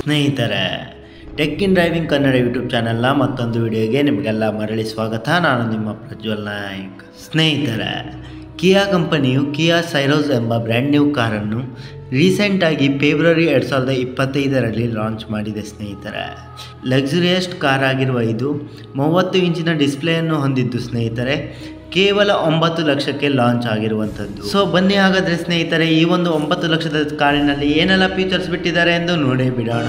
ಸ್ನೇಹಿತರೆ, tech in driving Kannada YouTube ಚಾನೆಲ್ನ ಮತ್ತೊಂದು ವಿಡಿಯೋಗೆ ನಿಮಗೆಲ್ಲ ಮರಳಿ ಸ್ವಾಗತ. ನಾನು ನಿಮ್ಮ ಪ್ರಜ್ವಲ್ ನಾಯ್ಕ್. ಸ್ನೇಹಿತರೆ, ಕಿಯಾ ಕಂಪನಿಯು ಕಿಯಾ ಸೈರೋಸ್ ಎಂಬ ಬ್ರ್ಯಾಂಡ್ ನ್ಯೂ ಕಾರನ್ನು ರೀಸೆಂಟಾಗಿ ಫೆಬ್ರವರಿ 2025ರಲ್ಲಿ ಲಾಂಚ್ ಮಾಡಿದೆ. ಸ್ನೇಹಿತರೆ, ಲಕ್ಸುರಿಯಸ್ಟ್ ಕಾರ್ ಆಗಿರುವ ಇದು 30 ಇಂಚಿನ ಡಿಸ್ಪ್ಲೇಯನ್ನು ಹೊಂದಿದ್ದು ಸ್ನೇಹಿತರೆ, ಕೇವಲ 9 ಲಕ್ಷಕ್ಕೆ ಲಾಂಚ್ ಆಗಿರುವಂಥದ್ದು. ಸೊ ಬನ್ನಿ ಹಾಗಾದರೆ ಸ್ನೇಹಿತರೆ, ಈ ಒಂದು 9 ಲಕ್ಷದ ಕಾರಿನಲ್ಲಿ ಏನೆಲ್ಲ ಫೀಚರ್ಸ್ ಬಿಟ್ಟಿದ್ದಾರೆ ಎಂದು ನೋಡಿ ಬಿಡೋಣ.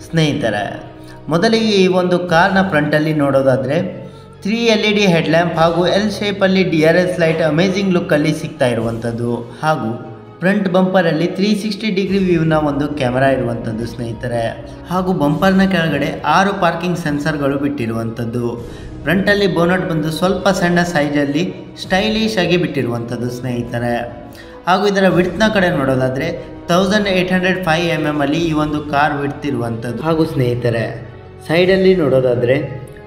ಸ್ನೇಹಿತರೆ, ಮೊದಲಿಗೆ ಈ ಒಂದು ಕಾರ್ನ ಫ್ರಂಟಲ್ಲಿ ನೋಡೋದಾದರೆ 3 LED ಹೆಡ್ಲ್ಯಾಂಪ್ ಹಾಗೂ ಎಲ್ ಶೇಪಲ್ಲಿ DRS ಲೈಟ್ ಅಮೇಜಿಂಗ್ ಲುಕ್ಕಲ್ಲಿ ಸಿಗ್ತಾ ಇರುವಂಥದ್ದು, ಹಾಗೂ ಫ್ರಂಟ್ ಬಂಪರಲ್ಲಿ 360 ಡಿಗ್ರಿ ವ್ಯೂನ ಒಂದು ಕ್ಯಾಮೆರಾ ಇರುವಂಥದ್ದು ಸ್ನೇಹಿತರೆ, ಹಾಗೂ ಬಂಪರ್ನ ಕೆಳಗಡೆ 6 ಪಾರ್ಕಿಂಗ್ ಸೆನ್ಸರ್ಗಳು ಬಿಟ್ಟಿರುವಂಥದ್ದು. ಫ್ರಂಟಲ್ಲಿ ಬೋನಟ್ ಬಂದು ಸ್ವಲ್ಪ ಸಣ್ಣ ಸೈಜಲ್ಲಿ ಸ್ಟೈಲಿಶ್ ಆಗಿ ಬಿಟ್ಟಿರುವಂಥದ್ದು ಸ್ನೇಹಿತರೆ. ಹಾಗೂ ಇದರ ವಿಡ್ತ್ನ ಕಡೆ ನೋಡೋದಾದರೆ 1805 mm ಅಲ್ಲಿ ಈ ಒಂದು ಕಾರ್ ವಿಡ್ತ್ ಇರುವಂಥದ್ದು. ಹಾಗೂ ಸ್ನೇಹಿತರೆ, ಸೈಡಲ್ಲಿ ನೋಡೋದಾದರೆ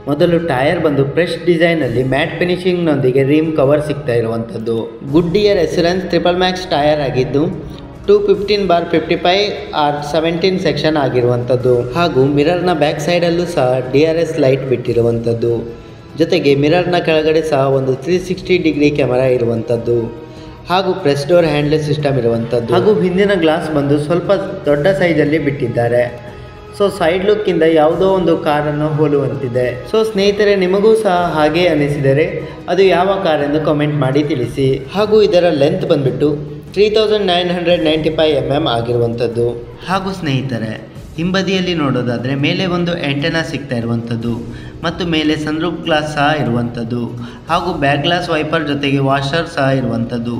ಮೊದಲು ಟೈರ್ ಬಂದು ಫ್ರೆಶ್ ಡಿಸೈನಲ್ಲಿ ಮ್ಯಾಟ್ ಫಿನಿಶಿಂಗ್ನೊಂದಿಗೆ ರೀಮ್ ಕವರ್ ಸಿಗ್ತಾ ಇರುವಂಥದ್ದು. ಗುಡ್ಡಿಯರ್ ಎಸ್ಯೂರೆನ್ಸ್ ಟ್ರಿಪಲ್ ಮ್ಯಾಕ್ಸ್ ಟೈರ್ ಆಗಿದ್ದು 215/55/17 ಸೆಕ್ಷನ್ ಆಗಿರುವಂಥದ್ದು. ಹಾಗೂ ಮಿರರ್ನ ಬ್ಯಾಕ್ ಸೈಡಲ್ಲೂ ಸಹ DRS ಲೈಟ್ ಬಿಟ್ಟಿರುವಂಥದ್ದು. ಜೊತೆಗೆ ಮಿರರ್ನ ಕೆಳಗಡೆ ಸಹ ಒಂದು 360 ಡಿಗ್ರಿ ಕ್ಯಾಮೆರಾ ಇರುವಂಥದ್ದು, ಹಾಗೂ ಪ್ರೆಸ್ ಡೋರ್ ಹ್ಯಾಂಡ್ಲೆಸ್ ಸಿಸ್ಟಮ್ ಇರುವಂಥದ್ದು. ಹಾಗೂ ಹಿಂದಿನ ಗ್ಲಾಸ್ ಬಂದು ಸ್ವಲ್ಪ ದೊಡ್ಡ ಸೈಜಲ್ಲಿ ಬಿಟ್ಟಿದ್ದಾರೆ. ಸೊ ಸೈಡ್ ಲುಕ್ಕಿಂದ ಯಾವುದೋ ಒಂದು ಕಾರನ್ನು ಹೋಲುವಂತಿದೆ. ಸೊ ಸ್ನೇಹಿತರೆ, ನಿಮಗೂ ಸಹ ಹಾಗೆ ಅನಿಸಿದರೆ ಅದು ಯಾವ ಕಾರ್ ಎಂದು ಕಮೆಂಟ್ ಮಾಡಿ ತಿಳಿಸಿ. ಹಾಗೂ ಇದರ ಲೆಂತ್ ಬಂದುಬಿಟ್ಟು 3995 mm ಆಗಿರುವಂಥದ್ದು. ಹಾಗೂ ಸ್ನೇಹಿತರೆ, ಹಿಂಬದಿಯಲ್ಲಿ ನೋಡೋದಾದರೆ ಮೇಲೆ ಒಂದು ಆಂಟೆನಾ ಸಿಗ್ತಾ ಇರುವಂಥದ್ದು, ಮತ್ತು ಮೇಲೆ ಸನ್ರೂಫ್ ಗ್ಲಾಸ್ ಸಹ ಇರುವಂಥದ್ದು, ಹಾಗೂ ಬ್ಯಾಕ್ ಗ್ಲಾಸ್ ವೈಪರ್ ಜೊತೆಗೆ ವಾಷರ್ ಸಹ ಇರುವಂಥದ್ದು,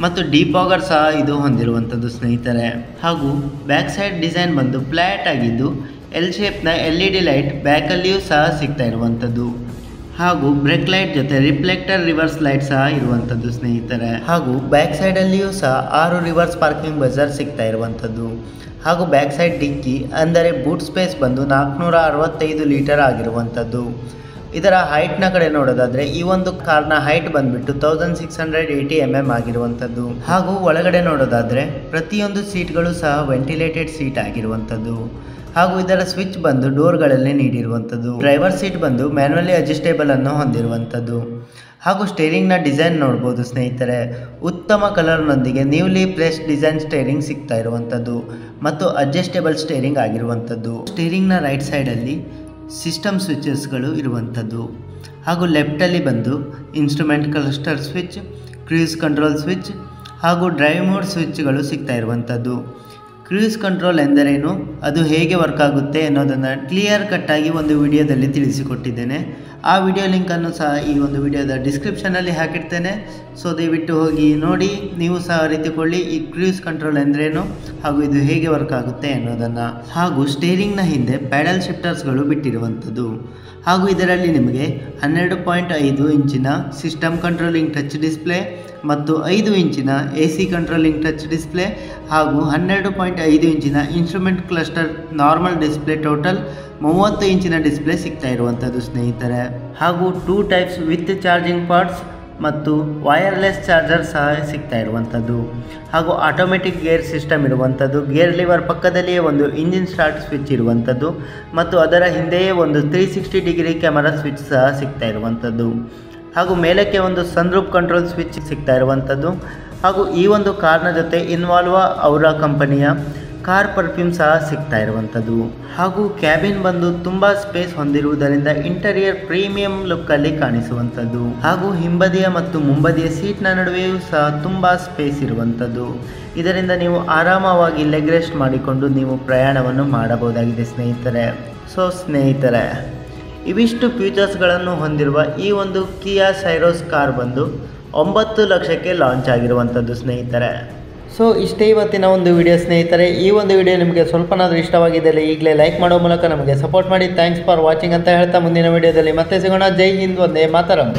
ಮತ್ತು ಡಿಫಾಗರ್ ಸಹ ಇದು ಹೊಂದಿರುವಂಥದ್ದು ಸ್ನೇಹಿತರೆ. ಹಾಗೂ ಬ್ಯಾಕ್ ಸೈಡ್ ಡಿಸೈನ್ ಬಂದು ಫ್ಲ್ಯಾಟ್ ಆಗಿದ್ದು ಎಲ್ ಶೇಪ್ನ LED ಲೈಟ್ ಬ್ಯಾಕಲ್ಲಿಯೂ ಸಹ ಸಿಗ್ತಾ ಇರುವಂಥದ್ದು, ಹಾಗೂ ಬ್ರೇಕ್ ಲೈಟ್ ಜೊತೆ ರಿಫ್ಲೆಕ್ಟರ್ ರಿವರ್ಸ್ ಲೈಟ್ ಸಹ ಇರುವಂಥದ್ದು ಸ್ನೇಹಿತರೆ. ಹಾಗೂ ಬ್ಯಾಕ್ ಸೈಡಲ್ಲಿಯೂ ಸಹ 6 ರಿವರ್ಸ್ ಪಾರ್ಕಿಂಗ್ ಬಜರ್ ಸಿಗ್ತಾ ಇರುವಂಥದ್ದು. ಹಾಗೂ ಬ್ಯಾಕ್ ಸೈಡ್ ಡಿಕ್ಕಿ ಅಂದರೆ ಬೂಟ್ ಸ್ಪೇಸ್ ಬಂದು 465 ಲೀಟರ್ ಆಗಿರುವಂಥದ್ದು. ಇದರ ಹೈಟ್ನ ಕಡೆ ನೋಡೋದಾದರೆ ಈ ಒಂದು ಕಾರ್ನ ಹೈಟ್ ಬಂದುಬಿಟ್ಟು 1680 mm ಆಗಿರುವಂಥದ್ದು. ಹಾಗೂ ಒಳಗಡೆ ನೋಡೋದಾದರೆ ಪ್ರತಿಯೊಂದು ಸೀಟ್ಗಳು ಸಹ ವೆಂಟಿಲೇಟೆಡ್ ಸೀಟ್ ಆಗಿರುವಂಥದ್ದು. ಹಾಗೂ ಇದರ ಸ್ವಿಚ್ ಬಂದು ಡೋರ್ಗಳಲ್ಲಿ ನೀಡಿರುವಂಥದ್ದು. ಡ್ರೈವರ್ ಸೀಟ್ ಬಂದು ಮ್ಯಾನ್ಯುವಲಿ ಅಡ್ಜಸ್ಟೇಬಲ್ ಅನ್ನು ಹೊಂದಿರುವಂಥದ್ದು. ಹಾಗೂ ಸ್ಟೇರಿಂಗ್ನ ಡಿಸೈನ್ ನೋಡ್ಬೋದು ಸ್ನೇಹಿತರೆ, ಉತ್ತಮ ಕಲರ್ನೊಂದಿಗೆ ನ್ಯೂಲಿ ಪ್ಲೇಸ್ ಡಿಸೈನ್ ಸ್ಟೇರಿಂಗ್ ಸಿಗ್ತಾ ಇರುವಂಥದ್ದು, ಮತ್ತು ಅಡ್ಜಸ್ಟೇಬಲ್ ಸ್ಟೇರಿಂಗ್ ಆಗಿರುವಂಥದ್ದು. ಸ್ಟೇರಿಂಗ್ನ ರೈಟ್ ಸೈಡಲ್ಲಿ ಸಿಸ್ಟಮ್ ಸ್ವಿಚಸ್ಗಳು ಇರುವಂಥದ್ದು. ಹಾಗೂ ಲೆಫ್ಟಲ್ಲಿ ಬಂದು instrument cluster switch, cruise control switch, ಹಾಗೂ ಡ್ರೈವ್ ಮೋಡ್ ಸ್ವಿಚ್ಗಳು ಸಿಗ್ತಾ ಇರುವಂಥದ್ದು. ಕ್ರೂಸ್ ಕಂಟ್ರೋಲ್ ಎಂದರೇನು, ಅದು ಹೇಗೆ ವರ್ಕ್ ಆಗುತ್ತೆ ಅನ್ನೋದನ್ನು ಕ್ಲಿಯರ್ ಕಟ್ಟಾಗಿ ಒಂದು ವಿಡಿಯೋದಲ್ಲಿ ತಿಳಿಸಿಕೊಟ್ಟಿದ್ದೇನೆ. ಆ ವಿಡಿಯೋ ಲಿಂಕನ್ನು ಸಹ ಈ ಒಂದು ವಿಡಿಯೋದ ಡಿಸ್ಕ್ರಿಪ್ಷನಲ್ಲಿ ಹಾಕಿರ್ತೇನೆ. ಸೊ ದಯವಿಟ್ಟು ಹೋಗಿ ನೋಡಿ, ನೀವು ಸಹ ಅರಿತುಕೊಳ್ಳಿ ಈ ಕ್ರೂಸ್ ಕಂಟ್ರೋಲ್ ಎಂದರೇನು ಹಾಗೂ ಇದು ಹೇಗೆ ವರ್ಕ್ ಆಗುತ್ತೆ ಅನ್ನೋದನ್ನು. ಹಾಗೂ ಸ್ಟೇರಿಂಗ್ನ ಹಿಂದೆ ಪ್ಯಾಡಲ್ ಶಿಫ್ಟರ್ಸ್ಗಳು ಬಿಟ್ಟಿರುವಂಥದ್ದು. ಹಾಗೂ ಇದರಲ್ಲಿ ನಿಮಗೆ 12.5 ಇಂಚಿನ ಸಿಸ್ಟಮ್ ಕಂಟ್ರೋಲಿಂಗ್ ಟಚ್ ಡಿಸ್ಪ್ಲೇ ಮತ್ತು 5 ಇಂಚಿನ AC ಕಂಟ್ರೋಲಿಂಗ್ ಟಚ್ ಡಿಸ್ಪ್ಲೇ ಹಾಗೂ 12.5 ಇಂಚಿನ instrument cluster normal display, total 30 ಇಂಚಿನ ಡಿಸ್ಪ್ಲೇ ಸಿಗ್ತಾ ಇರುವಂಥದ್ದು ಸ್ನೇಹಿತರೆ. ಹಾಗೂ 2 ಟೈಪ್ಸ್ ವಿತ್ ಚಾರ್ಜಿಂಗ್ ಪಾರ್ಟ್ಸ್ ಮತ್ತು ವೈರ್ಲೆಸ್ ಚಾರ್ಜರ್ ಸಹ ಸಿಗ್ತಾ ಇರುವಂಥದ್ದು. ಹಾಗೂ ಆಟೋಮೆಟಿಕ್ ಗೇರ್ ಸಿಸ್ಟಮ್ ಇರುವಂಥದ್ದು. ಗೇರ್ ಲಿವರ್ ಪಕ್ಕದಲ್ಲಿಯೇ ಒಂದು ಇಂಜಿನ್ ಸ್ಟಾರ್ಟ್ ಸ್ವಿಚ್ ಇರುವಂಥದ್ದು, ಮತ್ತು ಅದರ ಹಿಂದೆಯೇ ಒಂದು 360 ಡಿಗ್ರಿ ಕ್ಯಾಮರಾ ಸ್ವಿಚ್ ಸಹ ಸಿಗ್ತಾ ಇರುವಂಥದ್ದು. ಹಾಗೂ ಮೇಲಕ್ಕೆ ಒಂದು ಸನ್ರೂಫ್ ಕಂಟ್ರೋಲ್ ಸ್ವಿಚ್ ಸಿಗ್ತಾ ಇರುವಂಥದ್ದು. ಹಾಗೂ ಈ ಒಂದು ಕಾರ್ನ ಜೊತೆ ಇನ್ವಾಲ್ವಾ ಔರಾ ಕಂಪನಿಯ ಕಾರ್ ಪರ್ಫ್ಯೂಮ್ ಸಹ ಸಿಗ್ತಾ ಇರುವಂಥದ್ದು. ಹಾಗೂ ಕ್ಯಾಬಿನ್ ಬಂದು ತುಂಬ ಸ್ಪೇಸ್ ಹೊಂದಿರುವುದರಿಂದ ಇಂಟೀರಿಯರ್ ಪ್ರೀಮಿಯಂ ಲುಕ್ಕಲ್ಲಿ ಕಾಣಿಸುವಂಥದ್ದು. ಹಾಗೂ ಹಿಂಬದಿಯ ಮತ್ತು ಮುಂಬದಿಯ ಸೀಟ್ನ ನಡುವೆಯೂ ಸಹ ತುಂಬ ಸ್ಪೇಸ್ ಇರುವಂಥದ್ದು. ಇದರಿಂದ ನೀವು ಆರಾಮವಾಗಿ ಲೆಗ್ ರೆಸ್ಟ್ ಮಾಡಿಕೊಂಡು ನೀವು ಪ್ರಯಾಣವನ್ನು ಮಾಡಬಹುದಾಗಿದೆ ಸ್ನೇಹಿತರೆ. ಸೊ ಸ್ನೇಹಿತರೆ, ಇವಿಷ್ಟು ಫೀಚರ್ಸ್ಗಳನ್ನು ಹೊಂದಿರುವ ಈ ಒಂದು ಕಿಯಾ ಸೈರೋಸ್ ಕಾರ್ ಬಂದು 9 ಲಕ್ಷಕ್ಕೆ ಲಾಂಚ್ ಆಗಿರುವಂಥದ್ದು ಸ್ನೇಹಿತರೆ. ಸೊ ಇಷ್ಟೇ ಇವತ್ತಿನ ಒಂದು ವಿಡಿಯೋ ಸ್ನೇಹಿತರೆ. ಈ ಒಂದು ವಿಡಿಯೋ ನಿಮಗೆ ಸ್ವಲ್ಪನಾದರೂ ಇಷ್ಟವಾಗಿದ್ದಲ್ಲಿ ಈಗಲೇ ಲೈಕ್ ಮಾಡೋ ಮೂಲಕ ನಮಗೆ ಸಪೋರ್ಟ್ ಮಾಡಿ. ಥ್ಯಾಂಕ್ಸ್ ಫಾರ್ ವಾಚಿಂಗ್ ಅಂತ ಹೇಳ್ತಾ ಮುಂದಿನ ವಿಡಿಯೋದಲ್ಲಿ ಮತ್ತೆ ಸಿಗೋಣ. ಜೈ ಹಿಂದ್, ವಂದೇ ಮಾತರಂ.